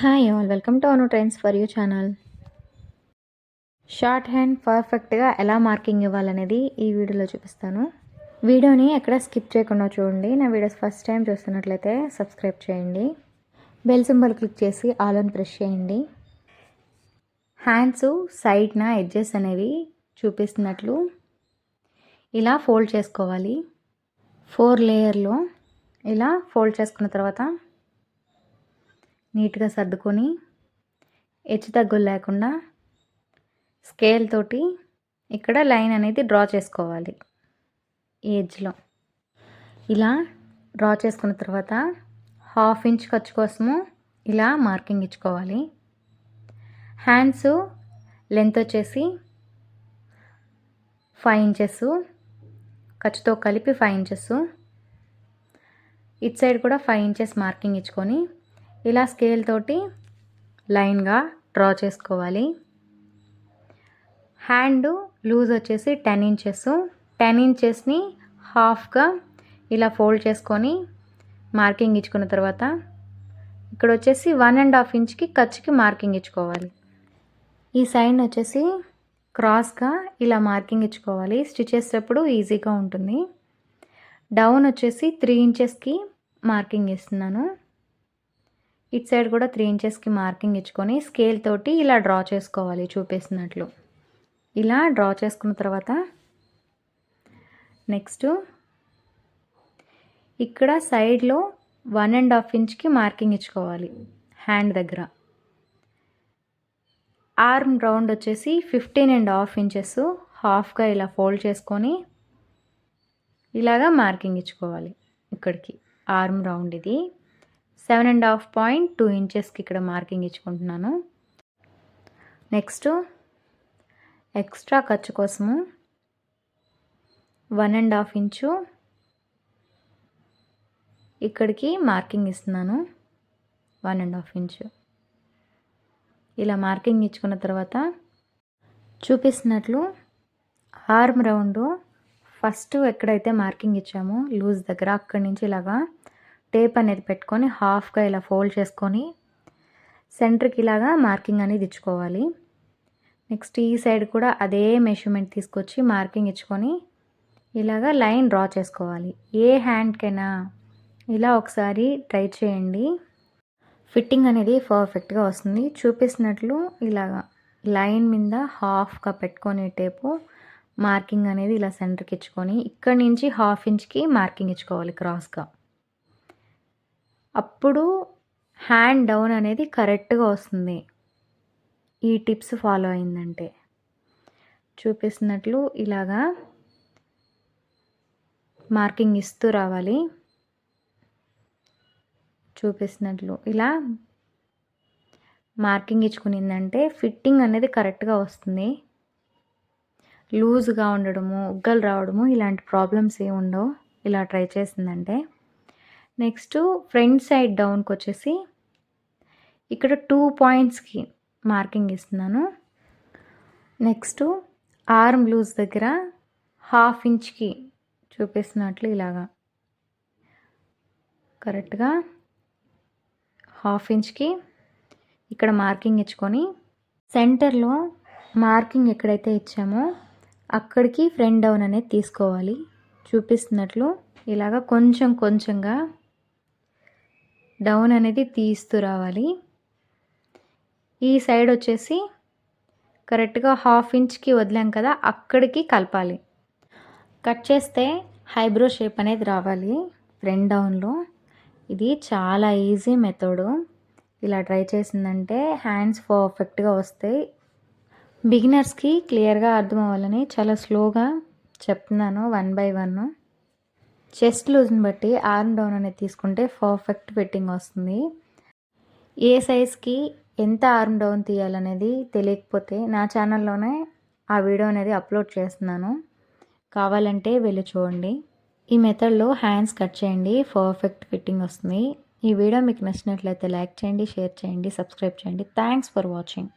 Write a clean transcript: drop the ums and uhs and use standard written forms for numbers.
Hi all welcome to Anu trains for you channel. Short hand పర్ఫెక్ట్గా ఎలా marking ఇవ్వాలనేది ఈ వీడియోలో చూపిస్తాను. వీడియోని ఎక్కడ స్కిప్ చేయకుండా చూడండి. నా వీడియోస్ ఫస్ట్ టైం చూస్తున్నట్లయితే సబ్స్క్రైబ్ చేయండి. బెల్ సింబల్ క్లిక్ చేసి ఆల్ అని ప్రెస్ చేయండి. హ్యాండ్స్ సైడ్న ఎడ్జెస్ అనేవి చూపిస్తున్నట్లు ఇలా ఫోల్డ్ చేసుకోవాలి. 4 లేయర్లో ఇలా ఫోల్డ్ చేసుకున్న తర్వాత నీట్గా సర్దుకొని హెచ్చు తగ్గులు లేకుండా స్కేల్ తోటి ఇక్కడ లైన్ అనేది డ్రా చేసుకోవాలి. ఈ ఎడ్జ్లో ఇలా డ్రా చేసుకున్న తర్వాత 1/2 ఇంచ్ ఖర్చు కోసము ఇలా మార్కింగ్ ఇచ్చుకోవాలి. హ్యాండ్స్ లెంత్ వచ్చేసి 5 ఇంచెస్, ఖర్చుతో కలిపి 5 ఇంచెస్, ఇటు సైడ్ కూడా 5 ఇంచెస్ మార్కింగ్ ఇచ్చుకొని ఇలా స్కేల్ తోటి లైన్గా డ్రా చేసుకోవాలి. హ్యాండ్ లూజ్ వచ్చేసి 10 ఇంచెస్, 10 ఇంచెస్ని హాఫ్గా ఇలా ఫోల్డ్ చేసుకొని మార్కింగ్ ఇచ్చుకున్న తర్వాత ఇక్కడ వచ్చేసి 1.5 ఇంచ్కి ఖర్చుకి మార్కింగ్ ఇచ్చుకోవాలి. ఈ సైడ్ వచ్చేసి క్రాస్గా ఇలా మార్కింగ్ ఇచ్చుకోవాలి. స్టిచ్ చేసేటప్పుడు ఈజీగా ఉంటుంది. డౌన్ వచ్చేసి 3 ఇంచెస్కి మార్కింగ్ ఇస్తున్నాను. ఇటు సైడ్ కూడా 3 ఇంచెస్కి మార్కింగ్ ఇచ్చుకొని స్కేల్ తోటి ఇలా డ్రా చేసుకోవాలి చూపిస్తున్నట్లు. ఇలా డ్రా చేసుకున్న తర్వాత నెక్స్ట్ ఇక్కడ సైడ్లో 1.5 ఇంచ్కి మార్కింగ్ ఇచ్చుకోవాలి. హ్యాండ్ దగ్గర ఆర్మ్ రౌండ్ వచ్చేసి 15.5 ఇంచెస్, హాఫ్గా ఇలా ఫోల్డ్ చేసుకొని ఇలాగా మార్కింగ్ ఇచ్చుకోవాలి. ఇక్కడికి ఆర్మ్ రౌండ్ ఇది 7.5.2 ఇంచెస్కి ఇక్కడ మార్కింగ్ ఇచ్చుకుంటున్నాను. నెక్స్ట్ ఎక్స్ట్రా ఖర్చు కోసము 1.5 ఇంచు ఇక్కడికి మార్కింగ్ ఇస్తున్నాను. 1.5 ఇంచు ఇలా మార్కింగ్ ఇచ్చుకున్న తర్వాత చూపిస్తున్నట్లు ఆర్మ్ రౌండ్ ఫస్ట్ ఎక్కడైతే మార్కింగ్ ఇచ్చామో లూజ్ దగ్గర అక్కడి నుంచి ఇలాగా టేప్ అనేది పెట్టుకొని హాఫ్గా ఇలా ఫోల్డ్ చేసుకొని సెంటర్కి ఇలాగా మార్కింగ్ అనేది ఇచ్చుకోవాలి. నెక్స్ట్ ఈ సైడ్ కూడా అదే మెజర్మెంట్ తీసుకొచ్చి మార్కింగ్ ఇచ్చుకొని ఇలాగా లైన్ డ్రా చేసుకోవాలి. ఏ హ్యాండ్కైనా ఇలా ఒకసారి ట్రై చేయండి. ఫిట్టింగ్ అనేది పర్ఫెక్ట్గా వస్తుంది. చూపిస్తున్నట్లు ఇలాగా లైన్ మీద హాఫ్గా పెట్టుకొని టేపు మార్కింగ్ అనేది ఇలా సెంటర్కి ఇచ్చుకొని ఇక్కడి నుంచి 1/2 ఇంచ్కి మార్కింగ్ ఇచ్చుకోవాలి క్రాస్గా. అప్పుడు హ్యాండ్ డౌన్ అనేది కరెక్ట్గా వస్తుంది. ఈ టిప్స్ ఫాలో అయిందంటే చూపిస్తున్నట్లు ఇలాగా మార్కింగ్ ఇస్తూ రావాలి. చూపిస్తున్నట్లు ఇలా మార్కింగ్ ఇచ్చుకునిందంటే ఫిట్టింగ్ అనేది కరెక్ట్గా వస్తుంది. లూజ్గా ఉండడము, ఉగ్గలు రావడము ఇలాంటి ప్రాబ్లమ్స్ ఏమి ఉండవు ఇలా ట్రై చేసిందంటే. నెక్స్ట్ ఫ్రంట్ సైడ్ డౌన్కి వచ్చేసి ఇక్కడ 2 పాయింట్స్కి మార్కింగ్ ఇస్తున్నాను. నెక్స్ట్ ఆర్మ్ లూజ్ దగ్గర 1/2 ఇంచ్కి చూపిస్తున్నట్లు ఇలాగా కరెక్ట్గా 1/2 ఇంచ్కి ఇక్కడ మార్కింగ్ ఇచ్చుకొని సెంటర్లో మార్కింగ్ ఎక్కడైతే ఇచ్చామో అక్కడికి ఫ్రంట్ డౌన్ అనేది తీసుకోవాలి. చూపిస్తున్నట్లు ఇలాగా కొంచెం కొంచెంగా డౌన్ అనేది తీస్తూ రావాలి. ఈ సైడ్ వచ్చేసి కరెక్ట్గా 1/2 ఇంచ్కి వదిలాం కదా అక్కడికి కలపాలి. కట్ చేస్తే హైబ్రో షేప్ అనేది రావాలి ఫ్రంట్ డౌన్లో. ఇది చాలా ఈజీ మెథడు. ఇలా ట్రై చేసిందంటే హ్యాండ్స్ పర్ఫెక్ట్గా వస్తాయి. బిగినర్స్కి క్లియర్గా అర్థం అవ్వాలని చాలా స్లోగా చెప్తున్నాను 1 by 1. చెస్ట్ లూజ్ని బట్టి ఆర్మ్ డౌన్ అనేది తీసుకుంటే పర్ఫెక్ట్ ఫిట్టింగ్ వస్తుంది. ఏ సైజ్కి ఎంత ఆర్మ్ డౌన్ తీయాలనేది తెలియకపోతే నా ఛానల్లోనే ఆ వీడియో అనేది అప్లోడ్ చేస్తున్నాను. కావాలంటే వెళ్ళి చూడండి. ఈ మెథడ్లో హ్యాండ్స్ కట్ చేయండి, పర్ఫెక్ట్ ఫిట్టింగ్ వస్తుంది. ఈ వీడియో మీకు నచ్చినట్లయితే లైక్ చేయండి, షేర్ చేయండి, సబ్స్క్రైబ్ చేయండి. Thanks for watching.